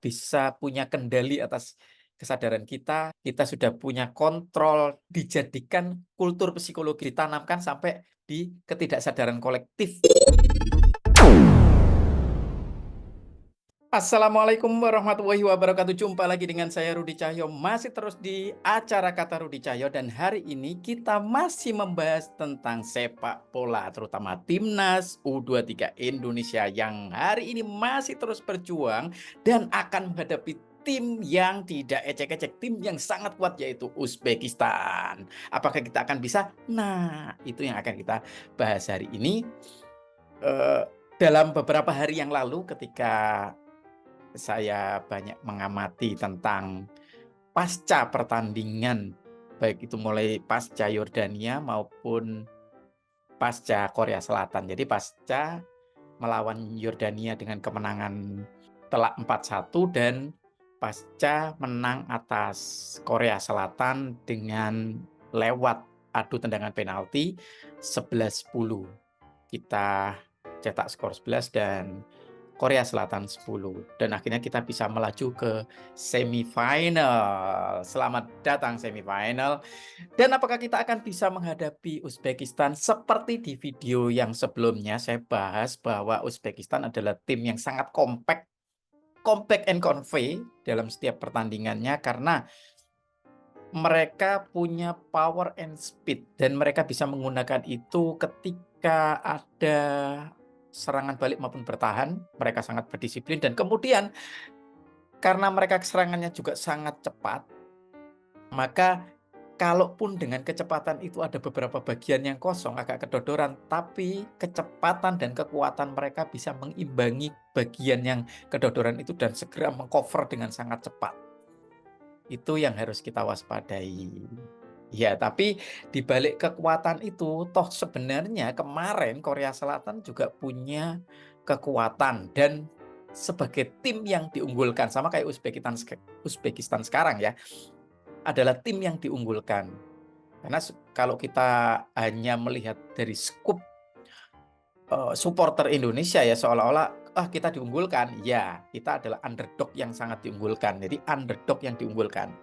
bisa punya kendali atas kesadaran kita sudah punya kontrol, dijadikan kultur psikologi, ditanamkan sampai di ketidaksadaran kolektif. Assalamualaikum warahmatullahi wabarakatuh. Jumpa lagi dengan saya Rudi Cahyo, masih terus di acara Kata Rudi Cahyo, dan hari ini kita masih membahas tentang sepak bola, terutama timnas U23 Indonesia yang hari ini masih terus berjuang dan akan menghadapi tim yang tidak ecek-ecek, tim yang sangat kuat, yaitu Uzbekistan. Apakah kita akan bisa? Nah, itu yang akan kita bahas hari ini. Eh, Dalam beberapa hari yang lalu, ketika saya banyak mengamati tentang pasca pertandingan, baik itu mulai pasca Yordania maupun pasca Korea Selatan. Jadi pasca melawan Yordania dengan kemenangan telak 4-1 dan pasca menang atas Korea Selatan dengan lewat adu tendangan penalti 11-10. Kita cetak skor 11 dan Korea Selatan 10. Dan akhirnya kita bisa melaju ke semifinal. Selamat datang semifinal. Dan apakah kita akan bisa menghadapi Uzbekistan? Seperti di video yang sebelumnya saya bahas bahwa Uzbekistan adalah tim yang sangat compact and convey dalam setiap pertandingannya, karena mereka punya power and speed dan mereka bisa menggunakan itu ketika ada serangan balik maupun bertahan. Mereka sangat berdisiplin, dan kemudian karena mereka serangannya juga sangat cepat, maka kalaupun dengan kecepatan itu ada beberapa bagian yang kosong, agak kedodoran, tapi kecepatan dan kekuatan mereka bisa mengimbangi bagian yang kedodoran itu dan segera mengcover dengan sangat cepat. Itu yang harus kita waspadai. Ya, tapi di balik kekuatan itu, toh sebenarnya kemarin Korea Selatan juga punya kekuatan, dan sebagai tim yang diunggulkan, sama kayak Uzbekistan sekarang ya, adalah tim yang diunggulkan. Karena kalau kita hanya melihat dari skup supporter Indonesia ya, seolah-olah kita diunggulkan. Ya, kita adalah underdog yang sangat diunggulkan. Jadi underdog yang diunggulkan.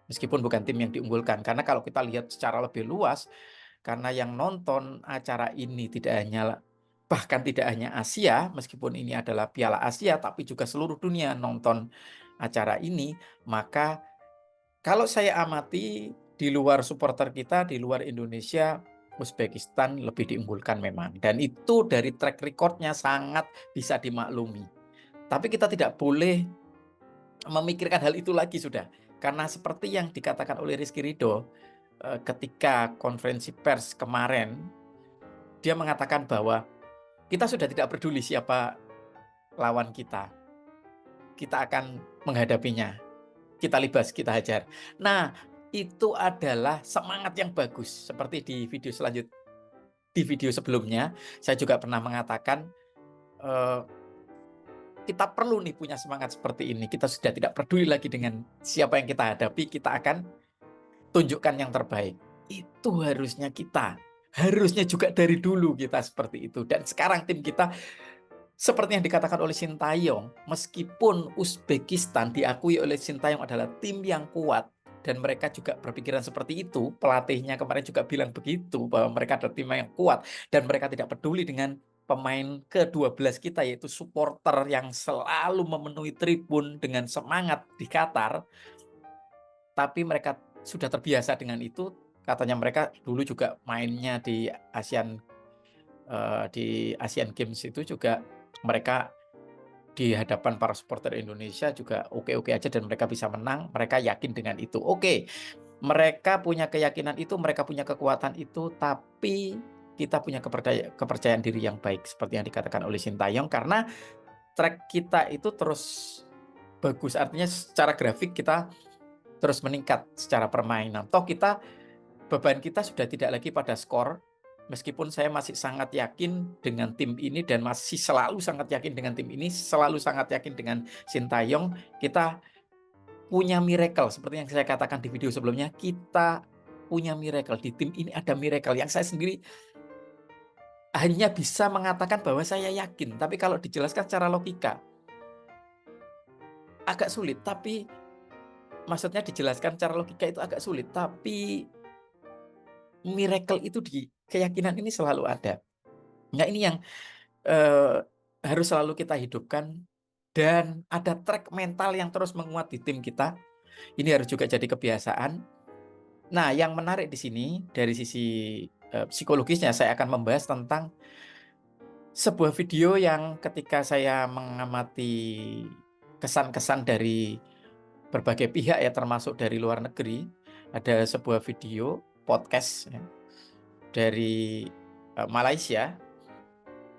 Meskipun bukan tim yang diunggulkan, karena kalau kita lihat secara lebih luas, karena yang nonton acara ini bahkan tidak hanya Asia, meskipun ini adalah Piala Asia, tapi juga seluruh dunia nonton acara ini, maka kalau saya amati di luar supporter kita, di luar Indonesia, Uzbekistan lebih diunggulkan memang. Dan itu dari track recordnya sangat bisa dimaklumi. Tapi kita tidak boleh memikirkan hal itu lagi sudah. Karena seperti yang dikatakan oleh Rizky Ridho ketika konferensi pers kemarin, dia mengatakan bahwa kita sudah tidak peduli siapa lawan kita. Kita akan menghadapinya. Kita libas, kita hajar. Nah, itu adalah semangat yang bagus. Seperti di video sebelumnya, saya juga pernah mengatakan kita perlu nih punya semangat seperti ini. Kita sudah tidak peduli lagi dengan siapa yang kita hadapi, kita akan tunjukkan yang terbaik. Itu harusnya kita. Harusnya juga dari dulu kita seperti itu. Dan sekarang tim kita seperti yang dikatakan oleh Sintayong, meskipun Uzbekistan diakui oleh Sintayong adalah tim yang kuat, dan mereka juga berpikiran seperti itu, pelatihnya kemarin juga bilang begitu, bahwa mereka adalah tim yang kuat, dan mereka tidak peduli dengan pemain ke-12 kita, yaitu supporter yang selalu memenuhi tribun dengan semangat di Qatar, tapi mereka sudah terbiasa dengan itu. Katanya mereka dulu juga mainnya di Asian Games itu juga mereka di hadapan para supporter Indonesia juga oke-oke aja, dan mereka bisa menang, mereka yakin dengan itu. Oke, mereka punya keyakinan itu, mereka punya kekuatan itu, tapi kita punya kepercayaan diri yang baik seperti yang dikatakan oleh Sintayong, karena track kita itu terus bagus. Artinya secara grafik kita terus meningkat secara permainan. Toh beban kita sudah tidak lagi pada skor. Meskipun saya masih sangat yakin dengan tim ini, dan masih selalu sangat yakin dengan tim ini, selalu sangat yakin dengan Sintayong, kita punya miracle. Seperti yang saya katakan di video sebelumnya, kita punya miracle. Di tim ini ada miracle yang saya sendiri hanya bisa mengatakan bahwa saya yakin. Tapi kalau dijelaskan secara logika, agak sulit, tapi maksudnya dijelaskan secara logika itu agak sulit, tapi miracle itu di keyakinan ini selalu ada. Nah, ini yang eee, harus selalu kita hidupkan dan ada track mental yang terus menguat di tim kita. Ini harus juga jadi kebiasaan. Nah, yang menarik di sini dari sisi, psikologisnya saya akan membahas tentang sebuah video yang ketika saya mengamati kesan-kesan dari berbagai pihak ya, termasuk dari luar negeri, ada sebuah video podcast ya, dari, Malaysia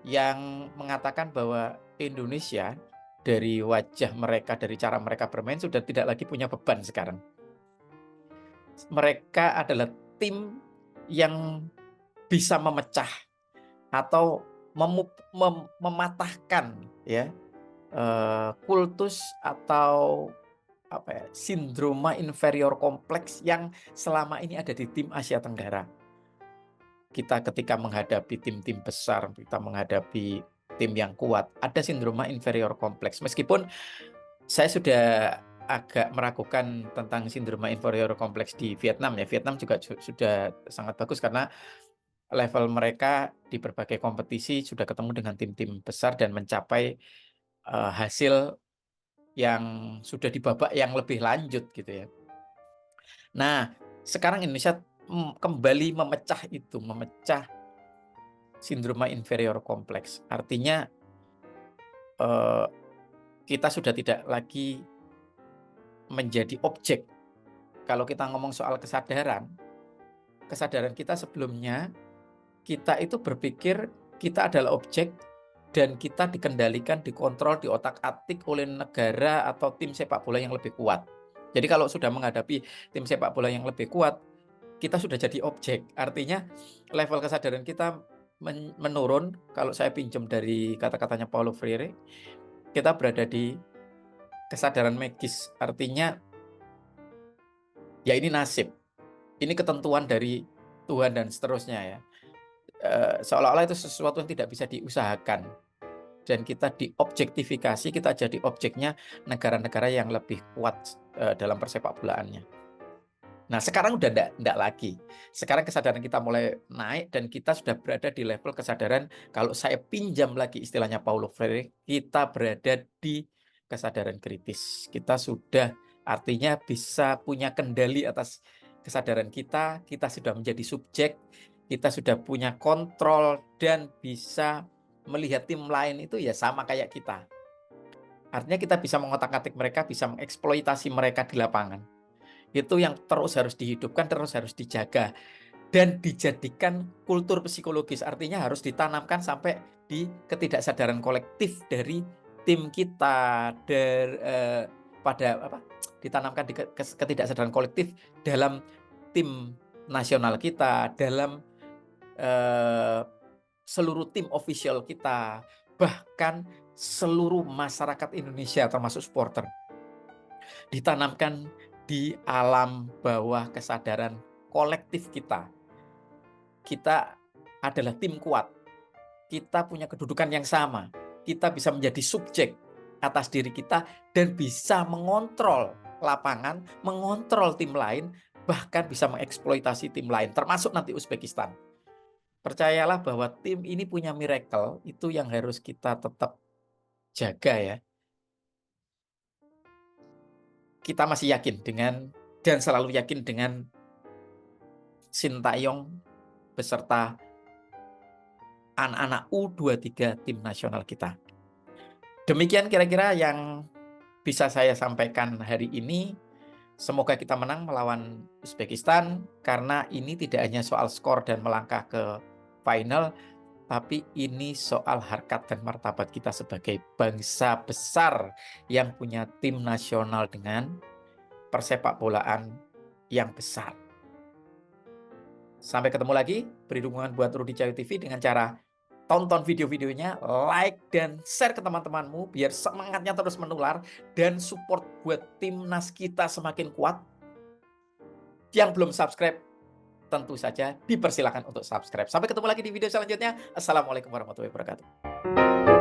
yang mengatakan bahwa Indonesia dari wajah mereka, dari cara mereka bermain sudah tidak lagi punya beban sekarang. Mereka adalah tim yang bisa memecah atau mematahkan ya, kultus atau apa ya, sindroma inferior kompleks yang selama ini ada di tim Asia Tenggara. Kita ketika menghadapi tim-tim besar, kita menghadapi tim yang kuat, ada sindroma inferior kompleks. Meskipun saya sudah agak meragukan tentang sindroma inferior kompleks di Vietnam ya. Vietnam juga sudah sangat bagus karena level mereka di berbagai kompetisi sudah ketemu dengan tim-tim besar dan mencapai, hasil yang sudah di babak yang lebih lanjut gitu ya. Nah, sekarang Indonesia, kembali memecah itu, memecah sindroma inferior kompleks. Artinya, eee, kita sudah tidak lagi menjadi objek. Kalau kita ngomong soal kesadaran, kesadaran kita sebelumnya, kita itu berpikir kita adalah objek dan kita dikendalikan, dikontrol, diotak-atik oleh negara atau tim sepak bola yang lebih kuat. Jadi kalau sudah menghadapi tim sepak bola yang lebih kuat, kita sudah jadi objek. Artinya level kesadaran kita menurun. Kalau saya pinjam dari kata-katanya Paulo Freire, kita berada di kesadaran magis. Artinya ya ini nasib, ini ketentuan dari Tuhan dan seterusnya ya. Seolah-olah itu sesuatu yang tidak bisa diusahakan dan kita diobjektifikasi, kita jadi objeknya negara-negara yang lebih kuat, dalam persepakbolaannya. Nah, sekarang udah ndak lagi. Sekarang kesadaran kita mulai naik dan kita sudah berada di level kesadaran, kalau saya pinjam lagi istilahnya Paulo Freire, kita berada di kesadaran kritis. Kita sudah artinya bisa punya kendali atas kesadaran kita sudah menjadi subjek, kita sudah punya kontrol dan bisa melihat tim lain itu ya sama kayak kita. Artinya kita bisa mengotak-atik mereka, bisa mengeksploitasi mereka di lapangan. Itu yang terus harus dihidupkan, terus harus dijaga dan dijadikan kultur psikologis. Artinya harus ditanamkan sampai di ketidaksadaran kolektif dari tim kita pada apa, ditanamkan di ketidaksadaran kolektif dalam tim nasional kita, dalam eh, seluruh tim official kita, bahkan seluruh masyarakat Indonesia termasuk supporter. Ditanamkan di alam bawah kesadaran kolektif kita. Kita adalah tim kuat. Kita punya kedudukan yang sama. Kita bisa menjadi subjek atas diri kita dan bisa mengontrol lapangan, mengontrol tim lain, bahkan bisa mengeksploitasi tim lain, termasuk nanti Uzbekistan. Percayalah bahwa tim ini punya miracle, itu yang harus kita tetap jaga ya. Kita masih yakin dan selalu yakin dengan Sintayong beserta anak-anak U23 tim nasional kita. Demikian kira-kira yang bisa saya sampaikan hari ini. Semoga kita menang melawan Uzbekistan karena ini tidak hanya soal skor dan melangkah ke final, tapi ini soal harkat dan martabat kita sebagai bangsa besar yang punya tim nasional dengan persepakbolaan yang besar. Sampai ketemu lagi, beri dukungan buat Rudi Cahyo TV dengan cara tonton video-videonya, like dan share ke teman-temanmu biar semangatnya terus menular dan support buat timnas kita semakin kuat. Yang belum subscribe, tentu saja dipersilakan untuk subscribe. Sampai ketemu lagi di video selanjutnya. Assalamualaikum warahmatullahi wabarakatuh.